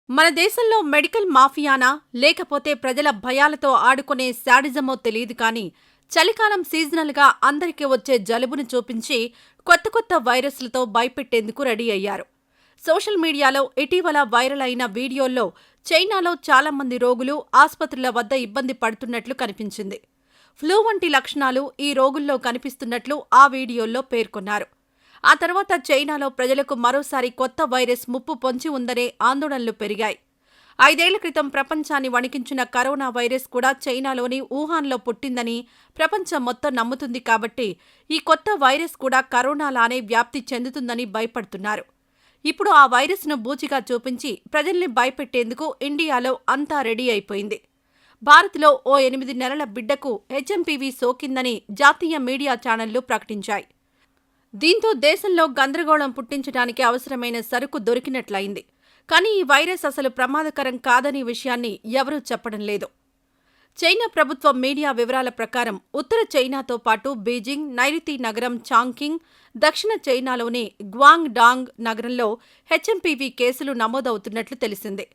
మన దేశంలో మెడికల్ మాఫియానా లేకపోతే ప్రజల భయాలతో ఆడుకునే శాడిజమో తెలియదు కానీ చలికాలం సీజనల్గా అందరికీ వచ్చే జలుబును చూపించి కొత్త కొత్త వైరస్లతో భయపెట్టేందుకు రెడీ అయ్యారు. సోషల్ మీడియాలో ఇటీవల వైరల్ అయిన వీడియోల్లో చైనాలో చాలా మంది రోగులు ఆస్పత్రుల వద్ద ఇబ్బంది పడుతున్నట్లు కనిపించింది. ఫ్లూ వంటి లక్షణాలు ఈ రోగుల్లో కనిపిస్తున్నట్లు ఆ వీడియోల్లో పేర్కొన్నారు. ఆ తర్వాత చైనాలో ప్రజలకు మరోసారి కొత్త వైరస్ ముప్పు పొంచి ఉందనే ఆందోళనలు పెరిగాయి. 5 ఏళ్ల క్రితం ప్రపంచాన్ని వణికించిన కరోనా వైరస్ కూడా చైనాలోని వుహాన్లో పుట్టిందని ప్రపంచం మొత్తం నమ్ముతుంది కాబట్టి ఈ కొత్త వైరస్ కూడా కరోనాలానే వ్యాప్తి చెందుతుందని భయపడుతున్నారు. ఇప్పుడు ఆ వైరస్ను బూచిగా చూపించి ప్రజల్ని భయపెట్టేందుకు ఇండియాలో అంతా రెడీ అయిపోయింది. భారత్లో ఓ 8 నెలల బిడ్డకు హెచ్ఎంపీవీ సోకిందని జాతీయ మీడియా ఛానళ్లు ప్రకటించాయి. దీంతో దేశంలో గందరగోళం పుట్టించడానికి అవసరమైన సరుకు దొరికినట్లయింది. కానీ ఈ వైరస్ అసలు ప్రమాదకరం కాదనే విషయాన్ని ఎవరూ చెప్పడం లేదు. చైనా ప్రభుత్వం మీడియా వివరాల ప్రకారం ఉత్తర చైనాతో పాటు బీజింగ్, నైరుతి నగరం చాంగ్కింగ్, దక్షిణ చైనాలోని గ్వాంగ్ డాంగ్ నగరంలో హెచ్ఎంపీవీ కేసులు నమోదవుతున్నట్లు తెలిసింది.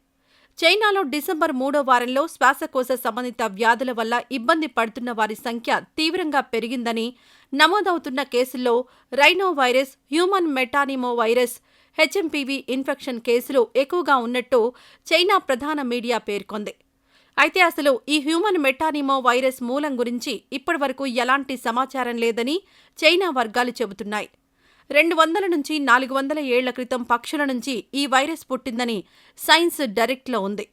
చైనాలో డిసెంబర్ 3వ వారంలో శ్వాసకోశ సంబంధిత వ్యాధుల వల్ల ఇబ్బంది పడుతున్న వారి సంఖ్య తీవ్రంగా పెరిగిందని, నమోదవుతున్న కేసుల్లో rhino virus, human మెటానిమో virus, HMPV infection కేసులు ఎక్కువగా ఉన్నట్టు చైనా ప్రధాన మీడియా పేర్కొంది. అయితే అసలు ఈ హ్యూమన్ మెటానిమో వైరస్ మూలం గురించి ఇప్పటివరకు ఎలాంటి సమాచారం లేదని చైనా వర్గాలు చెబుతున్నాయి. 200 నుంచి 400 ఏళ్ల క్రితం పక్షుల నుంచి ఈ వైరస్ పుట్టిందని సైన్స్ డైరెక్ట్లో ఉంది.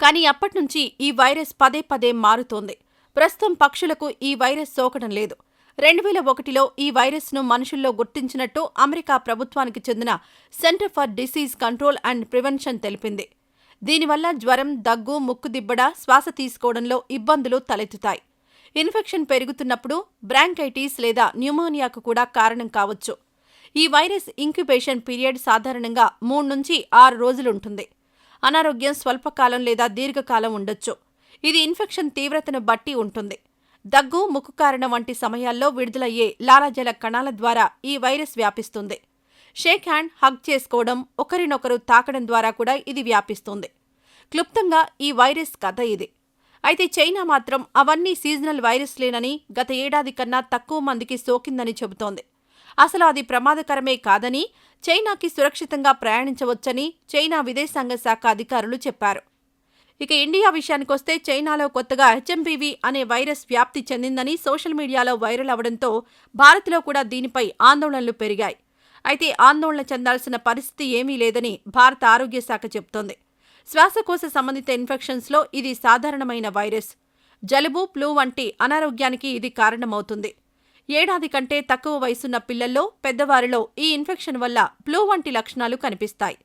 కానీ అప్పట్నుంచి ఈ వైరస్ పదే పదే మారుతోంది. ప్రస్తుతం పక్షులకు ఈ వైరస్ సోకడం లేదు. 2001లో ఈ వైరస్ను మనుషుల్లో గుర్తించినట్టు అమెరికా ప్రభుత్వానికి చెందిన centre for disease control and prevention తెలిపింది. దీనివల్ల జ్వరం, దగ్గు, ముక్కుదిబ్బడ, శ్వాస తీసుకోవడంలో ఇబ్బందులు తలెత్తుతాయి. ఇన్ఫెక్షన్ పెరుగుతున్నప్పుడు బ్రాంకైటిస్ లేదా న్యూమోనియాకు కూడా కారణం కావచ్చు. ఈ వైరస్ ఇంక్యుబేషన్ పీరియడ్ సాధారణంగా 3 నుంచి 6 రోజులుంటుంది. అనారోగ్యం స్వల్పకాలం లేదా దీర్ఘకాలం ఉండొచ్చు. ఇది ఇన్ఫెక్షన్ తీవ్రతను బట్టి ఉంటుంది. దగ్గు, ముక్కు కారణం వంటి సమయాల్లో విడుదలయ్యే లాలాజల కణాల ద్వారా ఈ వైరస్ వ్యాపిస్తుంది. షేక్ హ్యాండ్, హగ్ చేసుకోవడం, ఒకరినొకరు తాకడం ద్వారా కూడా ఇది వ్యాపిస్తుంది. క్లుప్తంగా ఈ వైరస్ కథ ఇది. అయితే చైనా మాత్రం అవన్నీ సీజనల్ వైరస్లేనని, గత ఏడాది కన్నా తక్కువ మందికి సోకిందని చెబుతోంది. అసలు అది ప్రమాదకరమే కాదని, చైనాకి సురక్షితంగా ప్రయాణించవచ్చని చైనా విదేశాంగ శాఖ అధికారులు చెప్పారు. ఇక ఇండియా విషయానికొస్తే చైనాలో కొత్తగా హెచ్ఎంపీవీ అనే వైరస్ వ్యాప్తి చెందిందని సోషల్ మీడియాలో వైరల్ అవడంతో భారత్లో కూడా దీనిపై ఆందోళనలు పెరిగాయి. అయితే ఆందోళన చెందాల్సిన పరిస్థితి ఏమీ లేదని భారత ఆరోగ్య శాఖ చెబుతోంది. శ్వాసకోశ సంబంధిత ఇన్ఫెక్షన్స్లో ఇది సాధారణమైన వైరస్. జలుబు, ఫ్లూ వంటి అనారోగ్యానికి ఇది కారణమవుతుంది. ఏడాది కంటే తక్కువ వయసున్న పిల్లల్లో, పెద్దవారిలో ఈ ఇన్ఫెక్షన్ వల్ల ఫ్లూ వంటి లక్షణాలు కనిపిస్తాయి.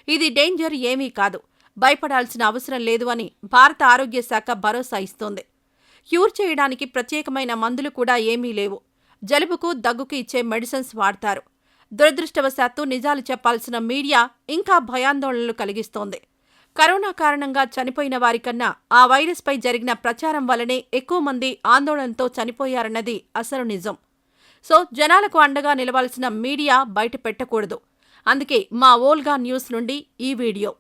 ఇది డేంజర్ ఏమీ కాదు, భయపడాల్సిన అవసరం లేదు అని భారత ఆరోగ్య శాఖ భరోసా ఇస్తోంది. క్యూర్ చేయడానికి ప్రత్యేకమైన మందులు కూడా ఏమీ లేవు. జలుబుకు, దగ్గుకు ఇచ్చే మెడిసిన్స్ వాడతారు. దురదృష్టవశాత్తు నిజాలు చెప్పాల్సిన మీడియా ఇంకా భయాందోళనలు కలిగిస్తోంది. కరోనా కారణంగా చనిపోయిన వారికన్నా ఆ వైరస్పై జరిగిన ప్రచారం వల్లనే ఎక్కువ మంది ఆందోళనతో చనిపోయారన్నది అసలు నిజం. సో జనాలకు అండగా నిలవాల్సిన మీడియా బయట పెట్టకూడదు. అందుకే మా ఓల్గా న్యూస్ నుండి ఈ వీడియో.